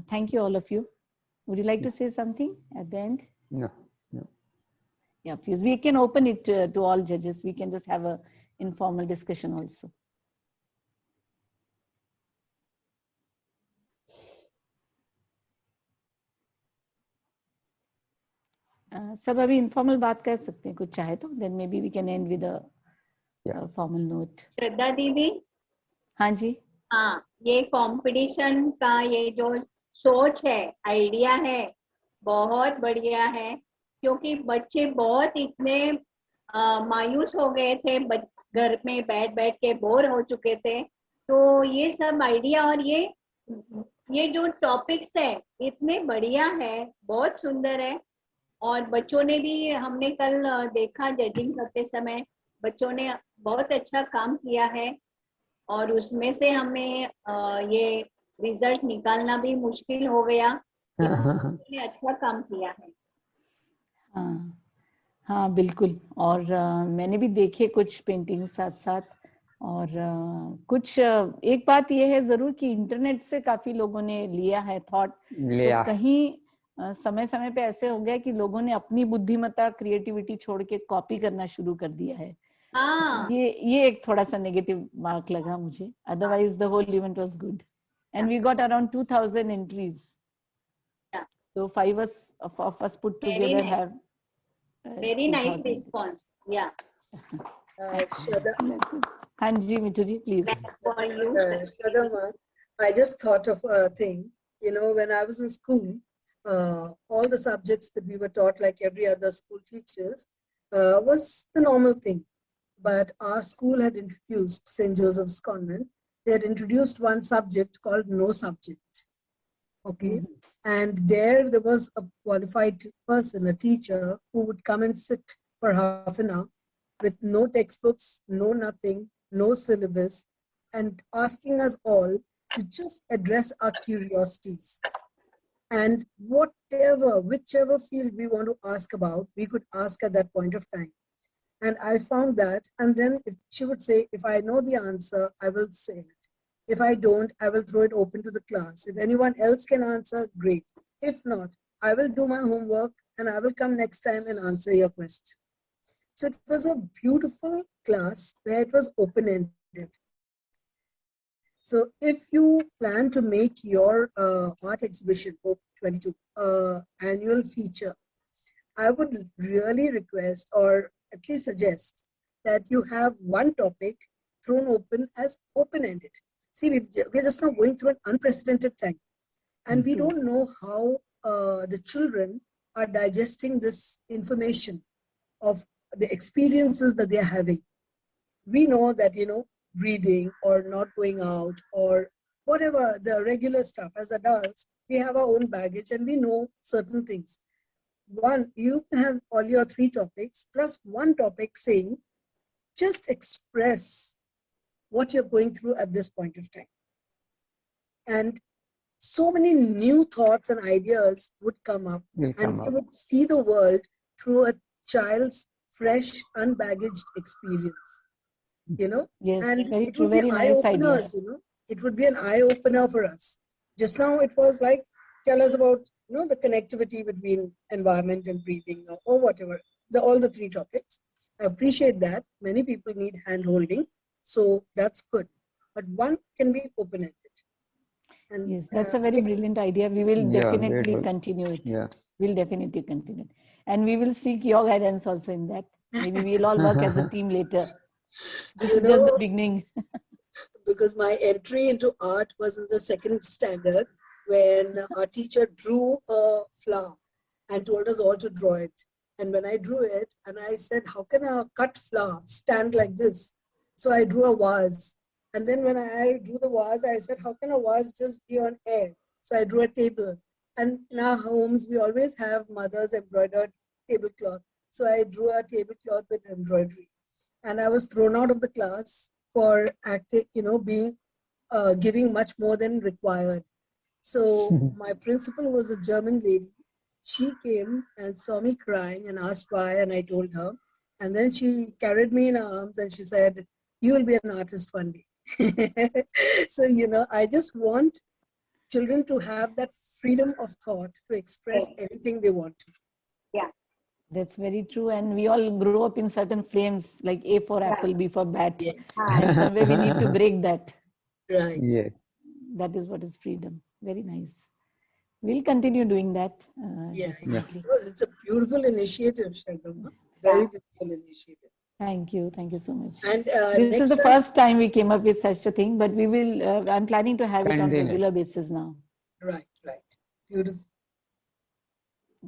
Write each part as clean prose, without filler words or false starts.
thank you all of you. Would you like to say something at the end? No, no. Yeah, please. We can open it to all judges. We can just have a informal discussion also. सब अभी informal बात कर सकते हैं कुछ चाहे तो. Then maybe we can end with a formal note. श्रद्धा दीदी. हाँ जी. हाँ, ये कंपटीशन का ये जो सोच है, आइडिया है, बहुत बढ़िया है, क्योंकि बच्चे बहुत इतने मायूस हो गए थे, घर में बैठ बैठ के बोर हो चुके थे. तो ये सब आइडिया और ये जो टॉपिक्स है इतने बढ़िया है, बहुत सुंदर है. और बच्चों ने भी, हमने कल देखा जजिंग करते समय, बच्चों ने बहुत अच्छा काम किया है. और उसमें से हमें ये रिजल्ट निकालना भी मुश्किल हो गया. ने अच्छा काम किया है. हाँ हाँ बिल्कुल. और मैंने भी देखे कुछ पेंटिंग साथ साथ. और कुछ एक बात ये है जरूर कि इंटरनेट से काफी लोगों ने लिया है थॉट. तो कहीं समय समय पे ऐसे हो गया कि लोगों ने अपनी बुद्धिमत्ता, क्रिएटिविटी छोड़ के कॉपी करना शुरू कर दिया है. ये एक थोड़ा सा नेगेटिव मार्क लगा मुझे. Otherwise the whole event was good and we got around 2000 entries. So 5 of us put together have very nice response. Yeah. Hanji Mituji, please. Shradha, I just thought of a thing. You know, when I was in school, all the subjects that we were taught, like every other school teachers, was the normal thing. But our school had introduced, St. Joseph's Convent, they had introduced one subject called No Subject. Okay. And there was a qualified person, a teacher, who would come and sit for half an hour with no textbooks, no nothing, no syllabus, and asking us all to just address our curiosities. And whichever field we want to ask about, we could ask at that point of time. And I found that, and then she would say, if I know the answer, I will say it. If I don't, I will throw it open to the class. If anyone else can answer, great. If not, I will do my homework and I will come next time and answer your question. So it was a beautiful class where it was open-ended. So if you plan to make your art exhibition, Hope 22, annual feature, I would really request or at least suggest that you have one topic thrown open as open-ended. See, we're just now going through an unprecedented time, and we don't know how the children are digesting this information of the experiences that they're having. We know that, you know, breathing or not going out or whatever the regular stuff, as adults, we have our own baggage and we know certain things. One, you can have all your 3 topics plus one topic saying, just express what you're going through at this point of time. And so many new thoughts and ideas would come up, you would see the world through a child's fresh, unbaggaged experience, you know. Yes, and very it true, would be very nice idea. You know, it would be an eye-opener for us. Just now it was like, tell us about, you know, the connectivity between environment and breathing or whatever, all the 3 topics. I appreciate that. Many people need hand-holding. So that's good. But one can be open-ended. And, yes, that's a very brilliant idea. We will definitely continue it. Yeah. We'll definitely continue it. And we will seek your guidance also in that. Maybe we'll all work as a team later. This is just the beginning. Because my entry into art was in the 2nd standard when our teacher drew a flower and told us all to draw it. And when I drew it, and I said, how can a cut flower stand like this? So I drew a vase. And then when I drew the vase, I said, how can a vase just be on air? So I drew a table. And in our homes, we always have mother's embroidered tablecloth. So I drew a tablecloth with embroidery. And I was thrown out of the class for acting, you know, giving much more than required. So my principal was a German lady. She came and saw me crying and asked why, and I told her. And then she carried me in her arms and she said, you will be an artist one day. So, you know, I just want children to have that freedom of thought to express anything they want to. Yeah. That's very true. And we all grow up in certain frames, like A for apple, B for bat. Yes. And somewhere we need to break that. Right. Yes. That is what is freedom. Very nice. We'll continue doing that. Yeah, Definitely. it's a beautiful initiative, Shardama. Very beautiful initiative. Thank you. Thank you so much. And This is the first time we came up with such a thing, but we will, I'm planning to have it on Continue. regular basis now. Right, right. Beautiful.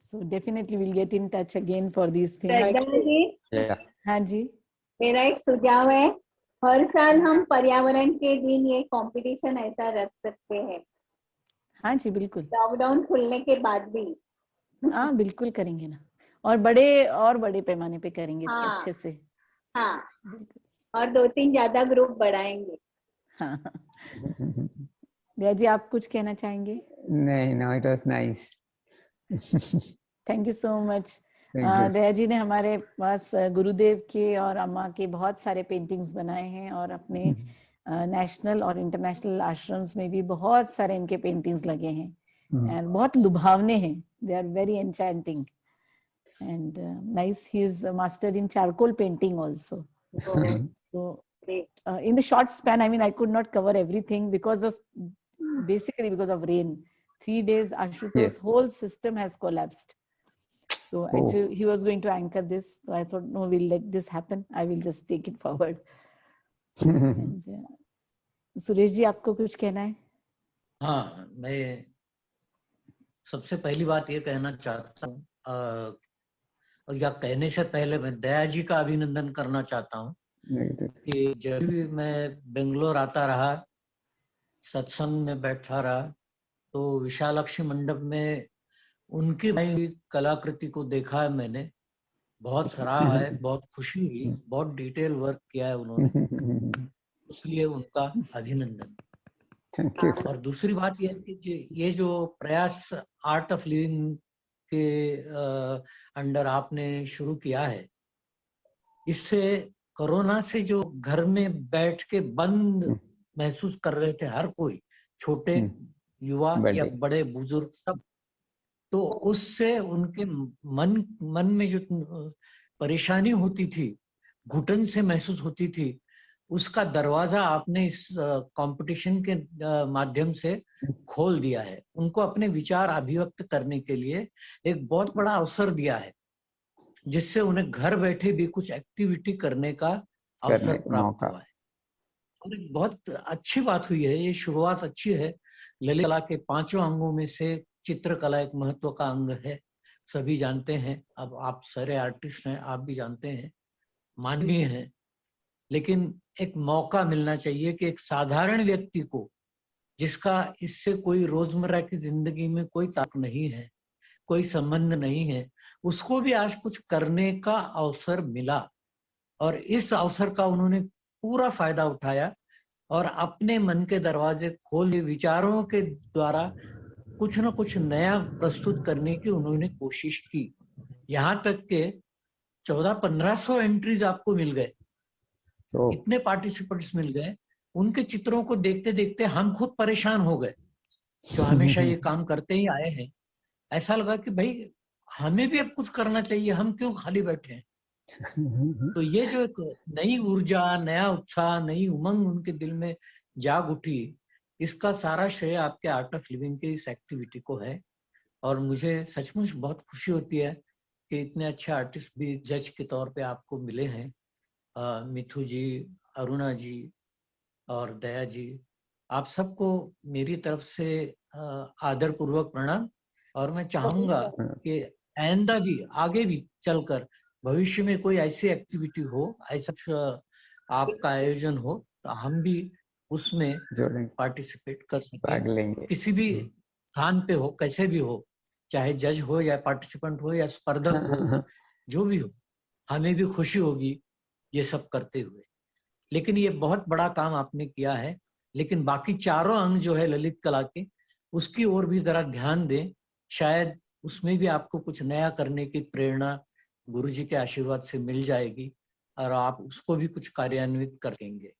So definitely we'll get in touch again for these things. Shraddha ji, Yeah. हाँ जी. मेरा एक सुझाव है, हर साल हम पर्यावरण के दिन ये कंपटीशन ऐसा रख सकते हैं, हाँ जी, बिल्कुल. लॉकडाउन खुलने के बाद भी. हाँ, बिल्कुल करेंगे ना. और बड़े पैमाने पे करेंगे इसको हाँ. अच्छे से. हाँ, और 2-3 ज्यादा ग्रुप बढ़ाएंगे. हाँ. दया जी, आप कुछ कहना चाहेंगे? नहीं, no, it was nice. Thank you so much. Thank you. दया जी ने हमारे पास गुरुदेव के और अम्मा के बहुत सारे पेंटिंग्स बनाए हैं और अपने नेशनल और इंटरनेशनल आश्रम्स में भी बहुत सारे इनके पेंटिंग्स लगे हैं. एंड बहुत लुभावने हैं. They are very enchanting and nice. He is a master in charcoal painting also. So in the short span, I mean, I could not cover everything basically because of rain. 3 days, Ashutosh's whole system has collapsed. So actually, he was going to anchor this. So I thought, no, we'll let this happen. I will just take it forward. And, Suresh ji, आपको कुछ कहना है? हाँ, मैं सबसे पहली बात ये कहना चाहता हूँ, या कहने से पहले मैं दया जी का अभिनंदन करना चाहता हूँ कि जब भी मैं बेंगलोर आता रहा, सत्संग में बैठा रहा, तो विशालाक्षी मंडप में उनकी बनाई हुई कलाकृति को देखा है मैंने, बहुत सराहा है, बहुत खुशी हुई, बहुत डिटेल वर्क किया है उन्होंने, इसलिए उनका अभिनंदन. और दूसरी बात यह है कि ये जो प्रयास आर्ट ऑफ लिविंग के अंडर आपने शुरू किया है, इससे कोरोना से जो घर में बैठ के बंद महसूस कर रहे थे हर कोई, छोटे युवा या बड़े बुजुर्ग सब, तो उससे उनके मन में जो परेशानी होती थी, घुटन से महसूस होती थी, उसका दरवाजा आपने इस कंपटीशन के माध्यम से खोल दिया है. उनको अपने विचार अभिव्यक्त करने के लिए एक बहुत बड़ा अवसर दिया है, जिससे उन्हें घर बैठे भी कुछ एक्टिविटी करने का अवसर प्राप्त हुआ है. और एक बहुत अच्छी बात हुई है, ये शुरुआत अच्छी है. ललित कला के 5 अंगों में से चित्रकला एक महत्व का अंग है, सभी जानते हैं. अब आप सारे आर्टिस्ट हैं, आप भी जानते हैं, माननीय हैं, लेकिन एक मौका मिलना चाहिए कि एक साधारण व्यक्ति को, जिसका इससे कोई रोजमर्रा की जिंदगी में कोई ताल्लुक नहीं है, कोई संबंध नहीं है, उसको भी आज कुछ करने का अवसर मिला. और इस अवसर का उन्होंने पूरा फायदा उठाया और अपने मन के दरवाजे खोले, विचारों के द्वारा कुछ न कुछ नया प्रस्तुत करने की उन्होंने कोशिश की. यहाँ तक के 1400-1500 एंट्रीज आपको मिल गए, इतने पार्टिसिपेंट्स मिल गए. उनके चित्रों को देखते देखते हम खुद परेशान हो गए, जो हमेशा ये काम करते ही आए हैं. ऐसा लगा कि भाई हमें भी अब कुछ करना चाहिए, हम क्यों खाली बैठे हैं. तो ये जो एक नई ऊर्जा, नया उत्साह, नई उमंग उनके दिल में जाग उठी, इसका सारा श्रेय आपके आर्ट ऑफ लिविंग की इस एक्टिविटी को है. और मुझे सचमुच बहुत खुशी होती है कि इतने अच्छे आर्टिस्ट भी जज के तौर पे आपको मिले हैं. मिथु जी, अरुणा जी और दया जी, आप सबको मेरी तरफ से आदर पूर्वक प्रणाम. और मैं चाहूंगा कि आइंदा भी, आगे भी चलकर भविष्य में कोई ऐसी एक्टिविटी हो, ऐसा आपका आयोजन हो, तो हम भी उसमें पार्टिसिपेट कर सकें. किसी भी स्थान पे हो, कैसे भी हो, चाहे जज हो या पार्टिसिपेंट हो या स्पर्धक हो, जो भी हो, हमें भी खुशी होगी ये सब करते हुए. लेकिन ये बहुत बड़ा काम आपने किया है. लेकिन बाकी चारों अंग जो है ललित कला के, उसकी ओर भी जरा ध्यान दें. शायद उसमें भी आपको कुछ नया करने की प्रेरणा गुरुजी के आशीर्वाद से मिल जाएगी और आप उसको भी कुछ कार्यान्वित करेंगे.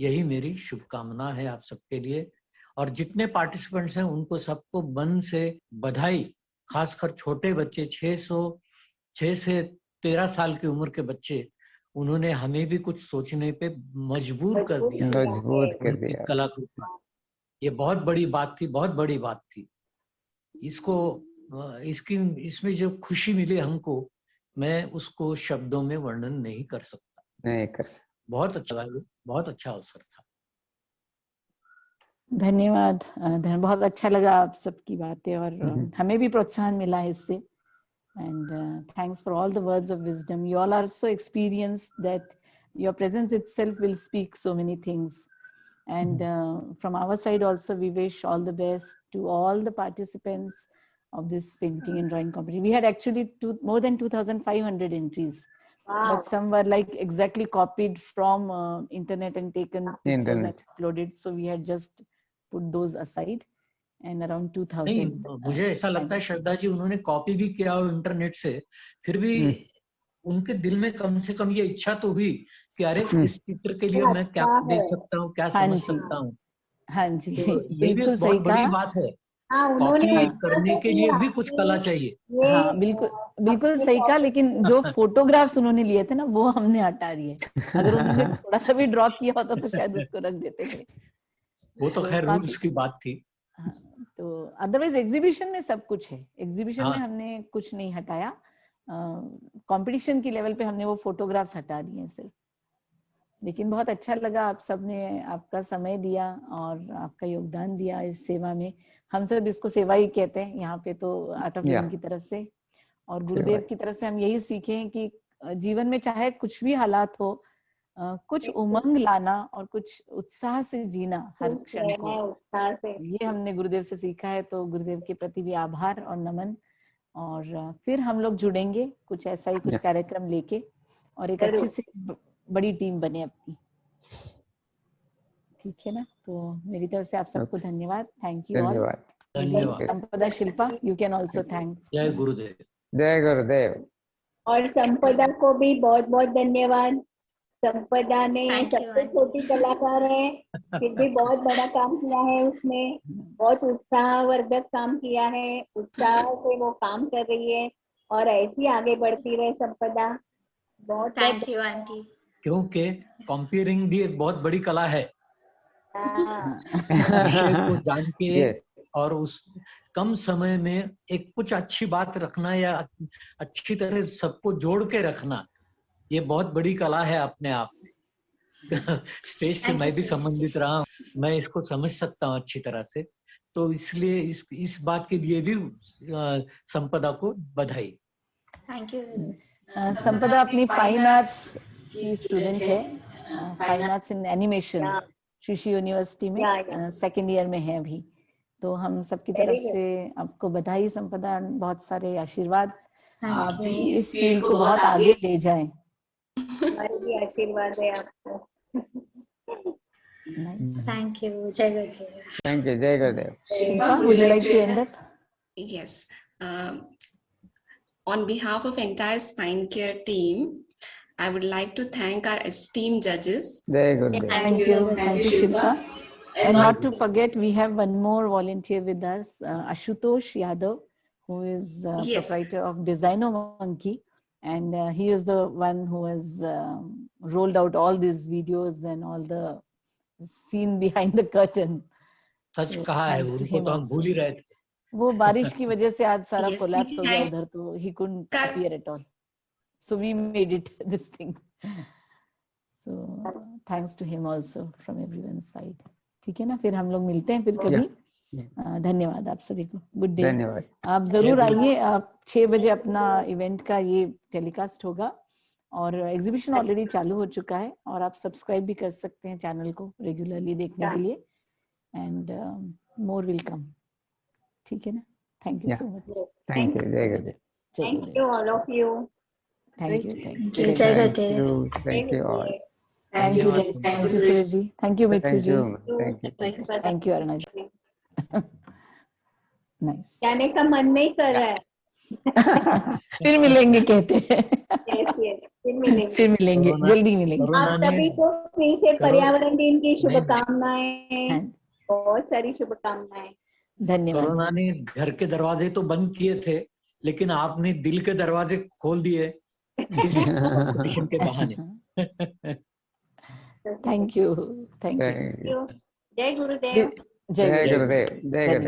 यही मेरी शुभकामना है आप सबके लिए. और जितने पार्टिसिपेंट्स हैं उनको सबको मन से बधाई। खासकर छोटे बच्चे 6 से 13 साल की उम्र के बच्चे, उन्होंने हमें भी कुछ सोचने पे मजबूर कर दिया मजबूत कर उनकी दिया। कलाकृति। ये बहुत बड़ी बात थी, बहुत बड़ी बात थी। इसमें जो खुशी मिली हमको, मैं उसको शब्दों में वर्णन नहीं कर सकता। नहीं कर सकते। बहुत अच्छा लगा, बहुत अच्छा अवसर था। धन्यवाद। बहुत अच्छा लगा आप सबकी बातें, और हमें भी प्रोत्साहन मिला है इससे। And thanks for all the words of wisdom. You all are so experienced that your presence itself will speak so many things. And from our side also, we wish all the best to all the participants of this painting and drawing competition. We had actually more than 2,500 entries. Wow. But some were like exactly copied from internet and taken pictures and uploaded. So we had just put those aside. And around 2000. नहीं, मुझे ऐसा लगता है श्रद्धा जी, उन्होंने copy भी किया हो internet से, फिर भी उनके दिल में कम से कम ये इच्छा तो हुई कि अरे इस चित्र के लिए मैं क्या देख सकता हूँ, क्या समझ सकता हूँ। हाँ जी, तो ये भी बहुत बड़ी बात है। कॉपी करने के लिए भी कुछ कला चाहिए। हाँ, बिल्कुल सही कहा। लेकिन जो फोटोग्राफ्स उन्होंने लिए थे ना, वो हमने हटा दिए। अगर उन्होंने थोड़ा सा भी ड्रॉ किया होता तो शायद उसको रख देते थे। वो तो खैर रूल्स की बात थी। तो अदरवाइज एग्जीबिशन में सब कुछ है। एग्जीबिशन में हमने कुछ नहीं हटाया। कंपटीशन की लेवल पे हमने वो फोटोग्राफ्स हटा दिए सिर्फ। लेकिन बहुत अच्छा लगा, आप सबने आपका समय दिया और आपका योगदान दिया इस सेवा में। हम सब इसको सेवा ही कहते हैं यहाँ पे तो, आर्ट ऑफ लिविंग की तरफ से। और गुरुदेव की तरफ से हम यही सीखें कि जीवन में चाहे कुछ भी हालात हो, कुछ उमंग लाना और कुछ उत्साह से जीना हर क्षण को, उत्साह से। ये हमने गुरुदेव से सीखा है। तो गुरुदेव के प्रति भी आभार और नमन। और फिर हम लोग जुड़ेंगे कुछ ऐसा ही कुछ कार्यक्रम लेके, और एक अच्छी सी बड़ी टीम बने अपनी। ठीक है ना? तो मेरी तरफ से आप सबको धन्यवाद। Thank you all. धन्यवाद। संपदा, Shilpa, you can also thanks. जय गुरुदेव। जय गुरुदेव। और संपदा को भी बहुत बहुत धन्यवाद। संपदा ने सबसे छोटी कलाकार है, फिर भी बहुत बड़ा काम किया है उसने। बहुत उत्साहवर्धक काम किया है, उत्साह से वो काम कर रही है, और ऐसी आगे बढ़ती रहे संपदा। बहुत थैंक यू आंटी। क्योंकि कंपेयरिंग भी एक बहुत बड़ी कला है। विषय को जान के और उस कम समय में एक कुछ अच्छी बात रखना या अच्छी तरह सबको जोड़ के रखना, ये बहुत बड़ी कला है अपने आप में। स्टेज से मैं भी संबंधित रहा हूँ, मैं इसको समझ सकता हूँ अच्छी तरह से। तो इसलिए इस बात के लिए भी संपदा को बधाई। Thank you. संपदा अपनी फाइन आर्ट्स की स्टूडेंट है, फाइन आर्ट्स इन एनिमेशन, श्री यूनिवर्सिटी में सेकेंड ईयर में है अभी। तो हम सबकी तरफ से आपको बधाई संपदा, बहुत सारे आशीर्वाद। आप भी इस फील्ड को बहुत आगे ले जाएं। हमारे भी आशीर्वाद है आपको। Thank you. जय गुरुदेव। Thank you. जय गुरुदेव। Shilpa, would you like to end up? Yes. On behalf of entire Spine Care team, I would like to thank our esteemed judges. Jai Gurudev. Thank you, Shilpa. And not to forget, we have one more volunteer with us, Ashutosh Yadav, who is proprietor of Designo Monkey, and he is the one who has rolled out all these videos and all the scene behind the curtain. सच कहा है, उनको तो हम भूल ही रहे थे। वो बारिश की वजह से आज सारा कोलैप्स हो गया उधर, तो he couldn't appear at all. So we made it this thing. So thanks to him also from everyone's side. ठीक है ना? फिर हम लोग मिलते हैं फिर कभी। धन्यवाद आप सभी को। Good day. धन्यवाद। आप जरूर आइए। आप 6 बजे अपना इवेंट का ये टेलीकास्ट होगा, और एग्जीबिशन ऑलरेडी चालू हो चुका है, और आप सब्सक्राइब भी कर सकते हैं चैनल को रेगुलरली देखने के लिए। And more will come. ठीक है ना? Thank you so much. Thank you. जय गुरुदेव। Thank you all of you. Thank you. जय गुरुदेव। Thank you all. Thank you Suresh ji. Thank you Mithu ji. Thank you Aruna ji. Nice. जाने का मन नहीं कर रहा है। फिर मिलेंगे कहते हैं। फिर मिलेंगे। जल्दी मिलेंगे। आप सभी को फिर से पर्यावरण दिन की शुभकामनाएं। बहुत सारी शुभकामनाएं। धन्यवाद। कोरोना ने घर के दरवाजे तो बंद किए थे, लेकिन आपने दिल के दरवाजे खोल दिए इस कंपटीशन के बहाने। Thank you, thank you. Thank you. जय गुरुदेव। जय जय गुरुदेव। गुरुदेव, जय गुरुदेव।